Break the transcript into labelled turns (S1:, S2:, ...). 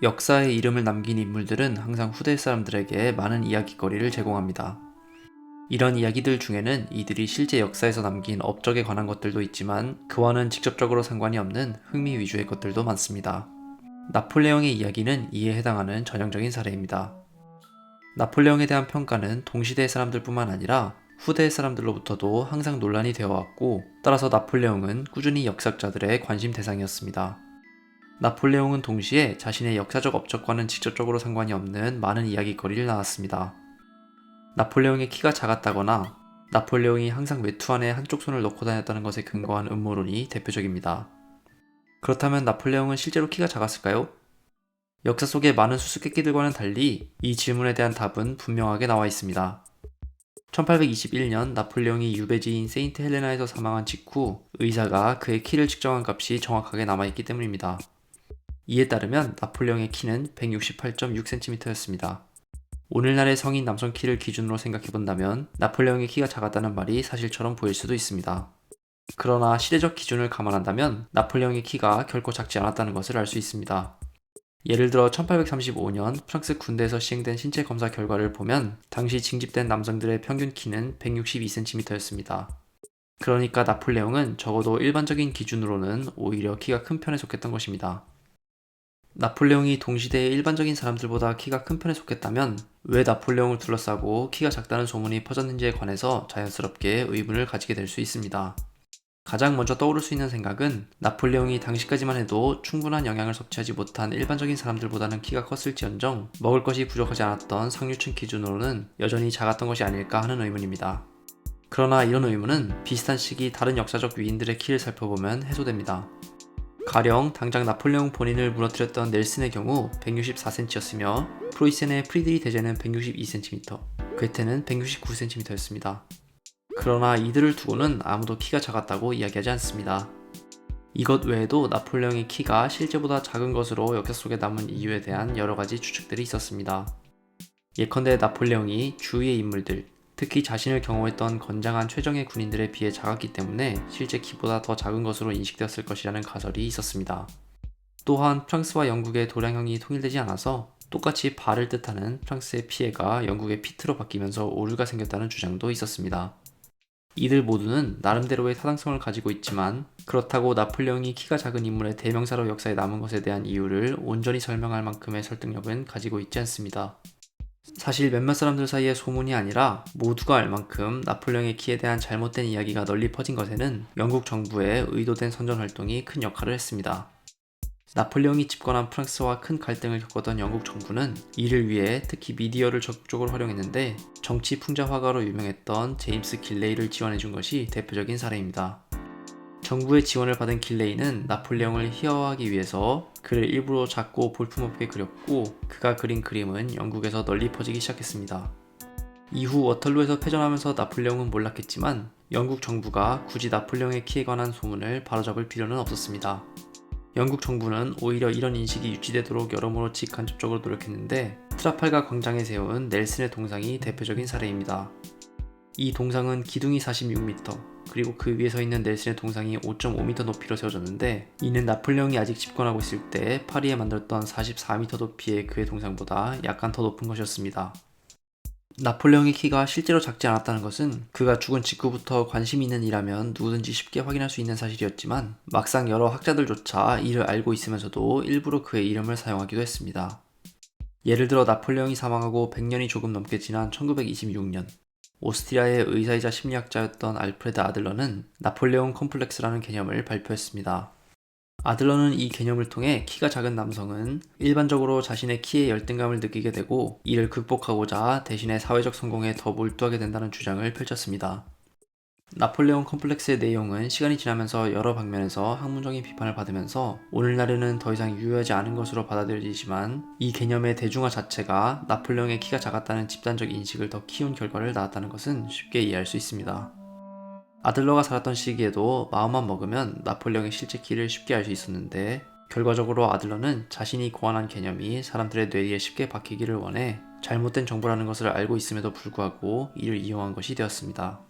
S1: 역사에 이름을 남긴 인물들은 항상 후대 사람들에게 많은 이야깃거리를 제공합니다. 이런 이야기들 중에는 이들이 실제 역사에서 남긴 업적에 관한 것들도 있지만 그와는 직접적으로 상관이 없는 흥미 위주의 것들도 많습니다. 나폴레옹의 이야기는 이에 해당하는 전형적인 사례입니다. 나폴레옹에 대한 평가는 동시대 사람들뿐만 아니라 후대 사람들로부터도 항상 논란이 되어 왔고, 따라서 나폴레옹은 꾸준히 역사학자들의 관심 대상이었습니다. 나폴레옹은 동시에 자신의 역사적 업적과는 직접적으로 상관이 없는 많은 이야깃거리를 낳았습니다. 나폴레옹의 키가 작았다거나 나폴레옹이 항상 외투 안에 한쪽 손을 넣고 다녔다는 것에 근거한 음모론이 대표적입니다. 그렇다면 나폴레옹은 실제로 키가 작았을까요? 역사 속의 많은 수수께끼들과는 달리 이 질문에 대한 답은 분명하게 나와 있습니다. 1821년 나폴레옹이 유배지인 세인트 헬레나에서 사망한 직후 의사가 그의 키를 측정한 값이 정확하게 남아있기 때문입니다. 이에 따르면 나폴레옹의 키는 168.6cm였습니다. 오늘날의 성인 남성 키를 기준으로 생각해본다면 나폴레옹의 키가 작았다는 말이 사실처럼 보일 수도 있습니다. 그러나 시대적 기준을 감안한다면 나폴레옹의 키가 결코 작지 않았다는 것을 알 수 있습니다. 예를 들어 1835년 프랑스 군대에서 시행된 신체 검사 결과를 보면 당시 징집된 남성들의 평균 키는 162cm였습니다. 그러니까 나폴레옹은 적어도 일반적인 기준으로는 오히려 키가 큰 편에 속했던 것입니다. 나폴레옹이 동시대의 일반적인 사람들보다 키가 큰 편에 속했다면 왜 나폴레옹을 둘러싸고 키가 작다는 소문이 퍼졌는지에 관해서 자연스럽게 의문을 가지게 될 수 있습니다. 가장 먼저 떠오를 수 있는 생각은 나폴레옹이 당시까지만 해도 충분한 영양을 섭취하지 못한 일반적인 사람들보다는 키가 컸을지언정 먹을 것이 부족하지 않았던 상류층 기준으로는 여전히 작았던 것이 아닐까 하는 의문입니다. 그러나 이런 의문은 비슷한 시기 다른 역사적 위인들의 키를 살펴보면 해소됩니다. 가령 당장 나폴레옹 본인을 무너뜨렸던 넬슨의 경우 164cm였으며 프로이센의 프리드리 대제는 162cm, 괴테는 169cm였습니다. 그러나 이들을 두고는 아무도 키가 작았다고 이야기하지 않습니다. 이것 외에도 나폴레옹의 키가 실제보다 작은 것으로 역사 속에 남은 이유에 대한 여러 가지 추측들이 있었습니다. 예컨대 나폴레옹이 주위의 인물들, 특히 자신을 경호했던 건장한 최정예 군인들에 비해 작았기 때문에 실제 키보다 더 작은 것으로 인식되었을 것이라는 가설이 있었습니다. 또한 프랑스와 영국의 도량형이 통일되지 않아서 똑같이 발을 뜻하는 프랑스의 피에가 영국의 피트로 바뀌면서 오류가 생겼다는 주장도 있었습니다. 이들 모두는 나름대로의 타당성을 가지고 있지만 그렇다고 나폴레옹이 키가 작은 인물의 대명사로 역사에 남은 것에 대한 이유를 온전히 설명할 만큼의 설득력은 가지고 있지 않습니다. 사실 몇몇 사람들 사이의 소문이 아니라 모두가 알 만큼 나폴레옹의 키에 대한 잘못된 이야기가 널리 퍼진 것에는 영국 정부의 의도된 선전 활동이 큰 역할을 했습니다. 나폴레옹이 집권한 프랑스와 큰 갈등을 겪었던 영국 정부는 이를 위해 특히 미디어를 적극적으로 활용했는데 정치 풍자 화가로 유명했던 제임스 길레이를 지원해준 것이 대표적인 사례입니다. 정부의 지원을 받은 길레이는 나폴레옹을 희화화하기 위해서 그를 일부러 작고 볼품없게 그렸고 그가 그린 그림은 영국에서 널리 퍼지기 시작했습니다. 이후 워털루에서 패전하면서 나폴레옹은 몰락했지만 영국 정부가 굳이 나폴레옹의 키에 관한 소문을 바로잡을 필요는 없었습니다. 영국 정부는 오히려 이런 인식이 유지되도록 여러모로 직간접적으로 노력했는데 트라팔가 광장에 세운 넬슨의 동상이 대표적인 사례입니다. 이 동상은 기둥이 46m, 그리고 그 위에 서 있는 넬슨의 동상이 5.5m 높이로 세워졌는데 이는 나폴레옹이 아직 집권하고 있을 때 파리에 만들었던 44m 높이의 그의 동상보다 약간 더 높은 것이었습니다. 나폴레옹의 키가 실제로 작지 않았다는 것은 그가 죽은 직후부터 관심 있는 이라면 누구든지 쉽게 확인할 수 있는 사실이었지만 막상 여러 학자들조차 이를 알고 있으면서도 일부러 그의 이름을 사용하기도 했습니다. 예를 들어 나폴레옹이 사망하고 100년이 조금 넘게 지난 1926년 오스트리아의 의사이자 심리학자였던 알프레드 아들러는 나폴레옹 컴플렉스라는 개념을 발표했습니다. 아들러는 이 개념을 통해 키가 작은 남성은 일반적으로 자신의 키에 열등감을 느끼게 되고 이를 극복하고자 대신에 사회적 성공에 더 몰두하게 된다는 주장을 펼쳤습니다. 나폴레옹 컴플렉스의 내용은 시간이 지나면서 여러 방면에서 학문적인 비판을 받으면서 오늘날에는 더 이상 유효하지 않은 것으로 받아들여지지만 이 개념의 대중화 자체가 나폴레옹의 키가 작았다는 집단적 인식을 더 키운 결과를 낳았다는 것은 쉽게 이해할 수 있습니다. 아들러가 살았던 시기에도 마음만 먹으면 나폴레옹의 실제 키를 쉽게 알 수 있었는데 결과적으로 아들러는 자신이 고안한 개념이 사람들의 뇌리에 쉽게 박히기를 원해 잘못된 정보라는 것을 알고 있음에도 불구하고 이를 이용한 것이 되었습니다.